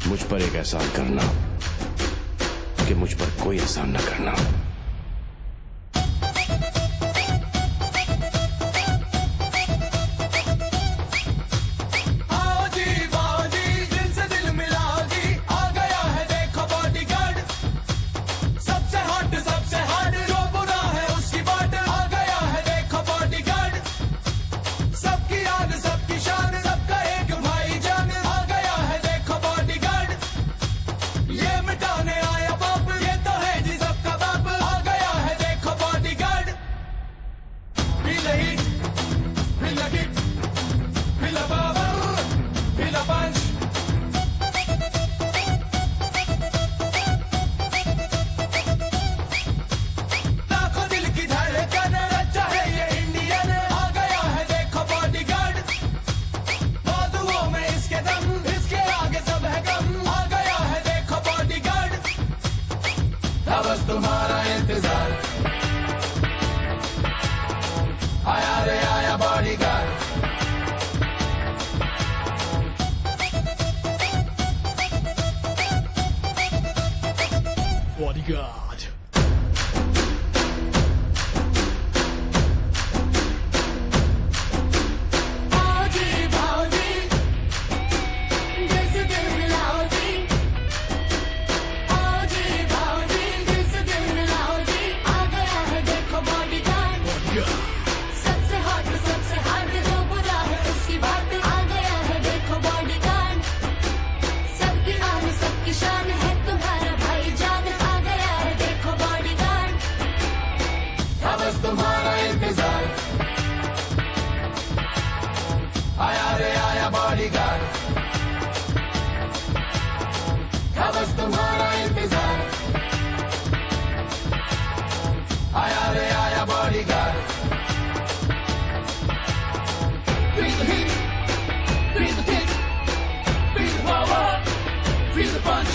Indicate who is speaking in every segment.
Speaker 1: मुझ पर एक एहसान करना कि मुझ पर कोई एहसान न करना।
Speaker 2: बस तुम्हारा इंतजार, आया रे आया बॉडीगार्ड।
Speaker 3: बॉडीगार्ड
Speaker 2: तुम्हारा इंतजार, आया रे आया बॉडीगार्ड। बस तुम्हारा इंतजार, आया रे आया bodyguard. Feel the heat, feel the kick, feel the power, feel the punch.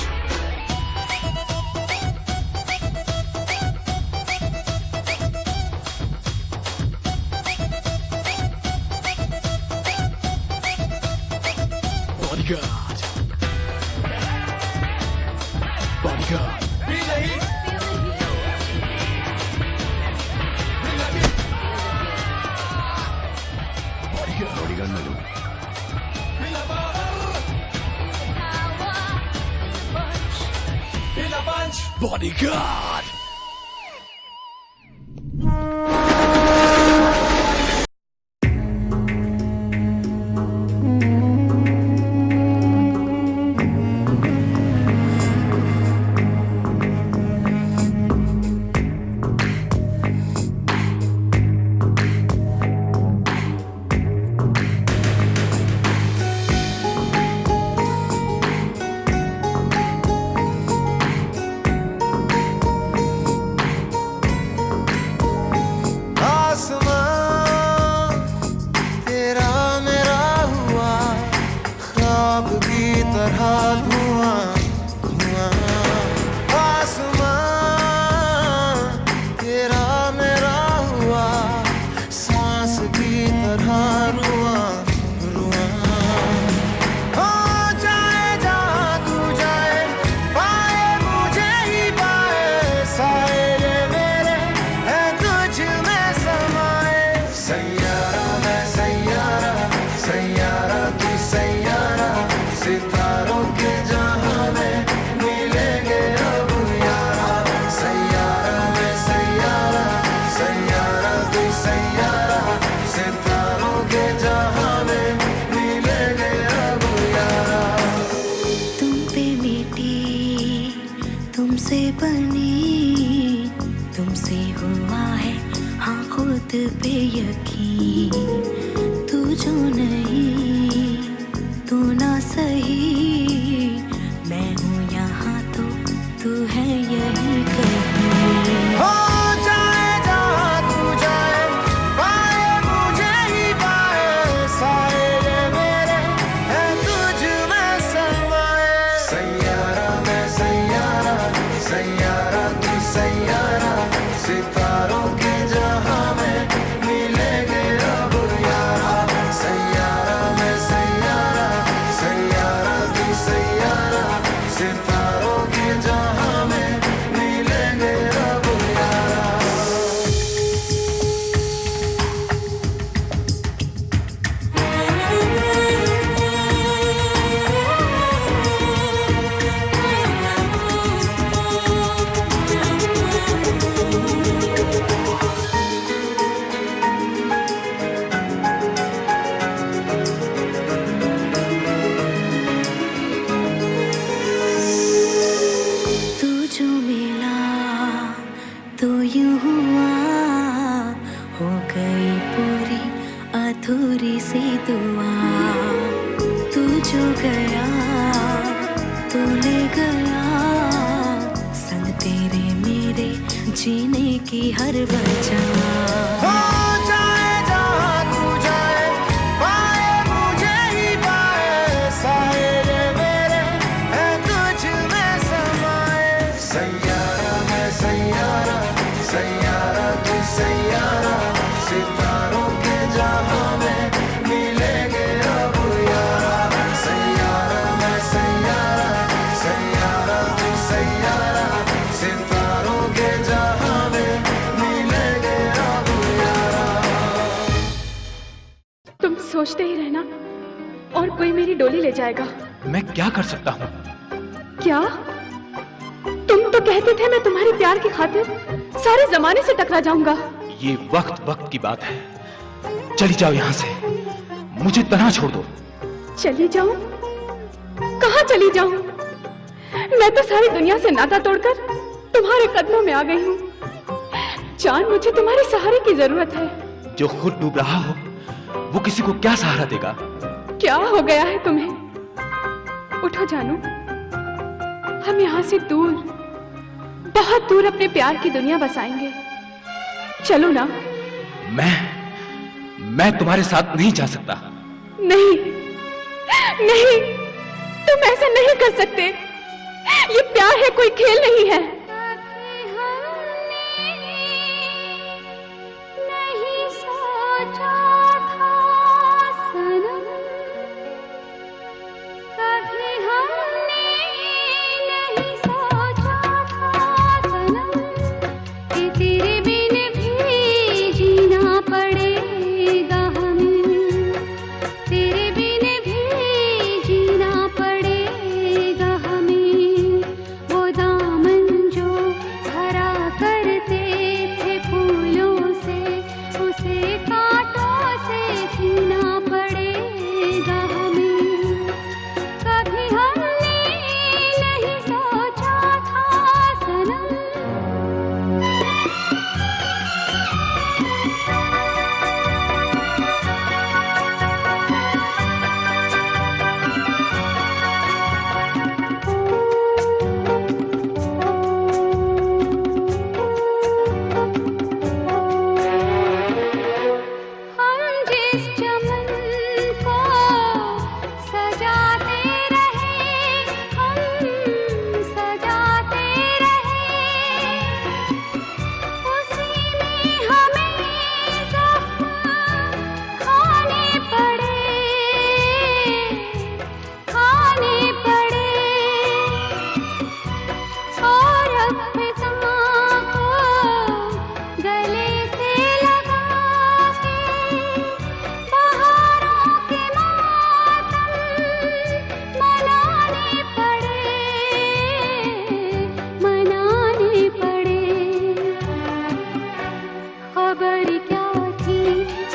Speaker 3: Bodyguard. Bodyguard.
Speaker 2: Feel the heat. Feel the heat.
Speaker 3: Bodyguard.
Speaker 1: Bodyguard में लूं।
Speaker 2: Feel the power. Feel the punch.
Speaker 3: Bodyguard.
Speaker 4: धुआं धुआं आसमां तेरा मेरा हुआ, सांस की तरह रुआं रुआं। हो जाए जहाँ तू जाए, पाए मुझे ही पाए, साए ये मेरे हैं तुझ में समाए। सैयारा मैं सैयारा, सैयारा तू सैयारा, सितारों के जहां में मिलेंगे अब यारा। सैयारा में सैयारा, सैयारा तू सैयारा, सितारों के जहां में मिलेंगे अब यारा।
Speaker 5: तुम पे मिटी, तुमसे बनी, तुमसे हुआ है हाँ खुद पे यकीन। तू जो नहीं तू ना सही, मैं हूँ यहाँ तो तू है यही कहीं।
Speaker 4: हो जाए जहाँ तू जाए, पाए मुझे ही पाए, साए ये मेरे हैं तुझ में समाए। सैयारा मैं सैयारा, सैयारा तू सैयारा, सितारों के जहां में मिलेंगे अब यारा।
Speaker 5: थोड़ी सी दुआ, तू जो गया तू ले गया, संग तेरे मेरे जीने की हर वजह।
Speaker 4: हो जाए जहाँ तू जाए, पाए मुझे ही पाए, साए रे मेरे है तुझ में समाए। सैयारा मैं सैयारा, सैयारा तू सैयारा, सितारों के जहां में मिलेंगे अब यारा। सैयारा मैं सैयारा, सैयारा तू सैयारा, सितारों के जहां में मिलेंगे अब यारा।
Speaker 6: तुम सोचते ही रहना और कोई मेरी डोली ले जाएगा।
Speaker 3: मैं क्या कर सकता हूँ?
Speaker 6: क्या? तुम तो कहते थे मैं तुम्हारे प्यार की खातिर सारे जमाने से टकरा जाऊंगा।
Speaker 3: ये वक्त वक्त की बात है। चली जाओ यहाँ से, मुझे तन्हा छोड़ दो।
Speaker 6: चली जाऊं? कहाँ चली जाऊं? मैं तो सारी दुनिया से नाता तोड़कर तुम्हारे कदमों में आ गई हूँ। जान, मुझे तुम्हारे सहारे की जरूरत है।
Speaker 3: जो खुद डूब रहा हो वो किसी को क्या सहारा देगा?
Speaker 6: क्या हो गया है तुम्हें? उठो जानू, हम यहाँ से दूर, बहुत दूर अपने प्यार की दुनिया बसाएंगे। चलो ना।
Speaker 3: मैं तुम्हारे साथ नहीं जा सकता।
Speaker 6: नहीं नहीं, तुम ऐसा नहीं कर सकते। ये प्यार है, कोई खेल नहीं है।
Speaker 5: नहीं सोचा था सनम, कभी हमने नहीं सोचा था सनम, कि तेरे बिन भी जीना पड़ेगा हमें, तेरे बिन भी जीना पड़ेगा हमें। वो दामन जो भरा करते थे फूलों से, उसे कांटों से छीना पड़ेगा हमें। कभी हमने नहीं सोचा था सनम। हम जिस चमन को सजाते रहे, हम सजाते रहे, उसी में हमें जख्म खाने पड़े, खाने पड़े। और अब फिज़ा को गले से लगा के बहारों के मातम मनाने पड़े, मनाने पड़े। खबर क्या थी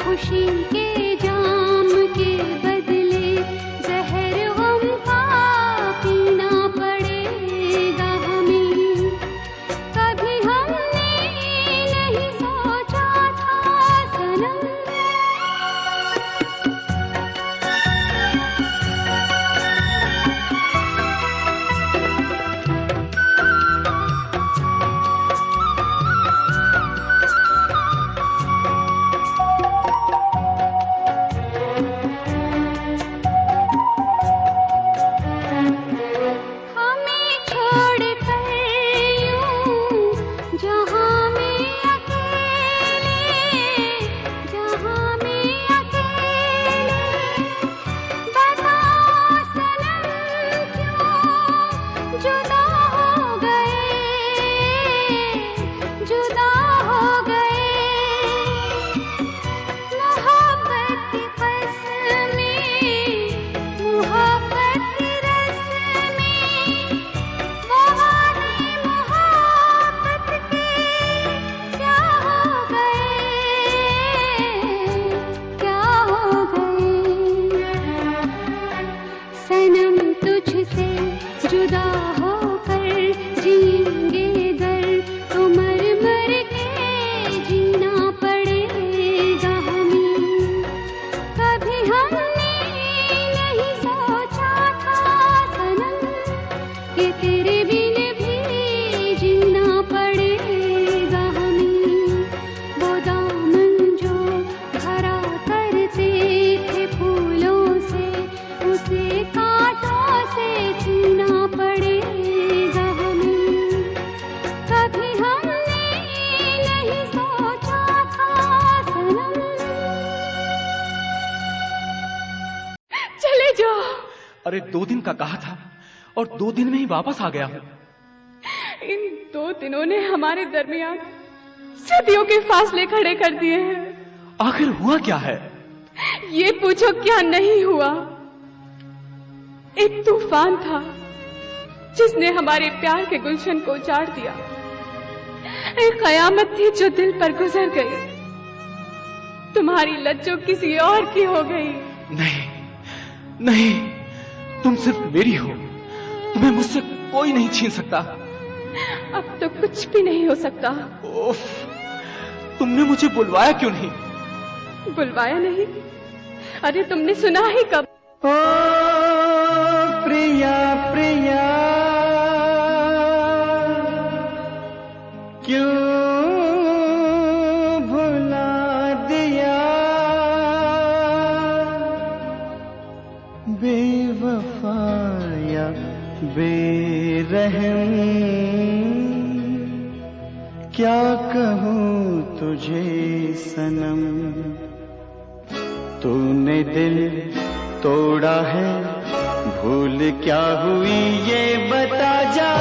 Speaker 5: खुशी के जाम के बदले, जहर गम का पीना पड़ेगा हमें। कभी हमने नहीं सोचा था सनम। हमें छोड़कर यूं जहां में अकेले, जहां में अकेले, बता सनम क्यों जुदा हो गए, जुदा हो गए। मोहब्बत की फसल हमने नहीं सोचा था सनम कि तेरे बिन भी जीना पड़ेगा हमें। वो दामन जो भरा करते थे फूलों से, उसे कांटों से छूना पड़ेगा हमें। कभी हमने नहीं सोचा था सनम। चले जाओ।
Speaker 3: अरे 2 दिन का कहा था और 2 दिन में ही वापस आ गया हूँ।
Speaker 6: इन 2 दिनों ने हमारे दरमियान सदियों के फासले खड़े कर दिए हैं।
Speaker 3: आखिर हुआ क्या है?
Speaker 6: ये पूछो क्या नहीं हुआ। एक तूफान था जिसने हमारे प्यार के गुलशन को उजाड़ दिया। एक कयामत थी जो दिल पर गुजर गई। तुम्हारी लज्जो किसी और की हो गई।
Speaker 3: नहीं नहीं, तुम सिर्फ मेरी हो, तुम्हें मुझसे कोई नहीं छीन सकता।
Speaker 6: अब तो कुछ भी नहीं हो सकता।
Speaker 3: उफ, तुमने मुझे बुलवाया क्यों नहीं?
Speaker 6: बुलवाया नहीं? अरे तुमने सुना ही कब?
Speaker 4: ओ प्रिया प्रिया, क्यों भुला दिया बेवफाया बेरहम। क्या कहूँ तुझे सनम, तूने दिल तोड़ा है, भूल क्या हुई ये बता जा।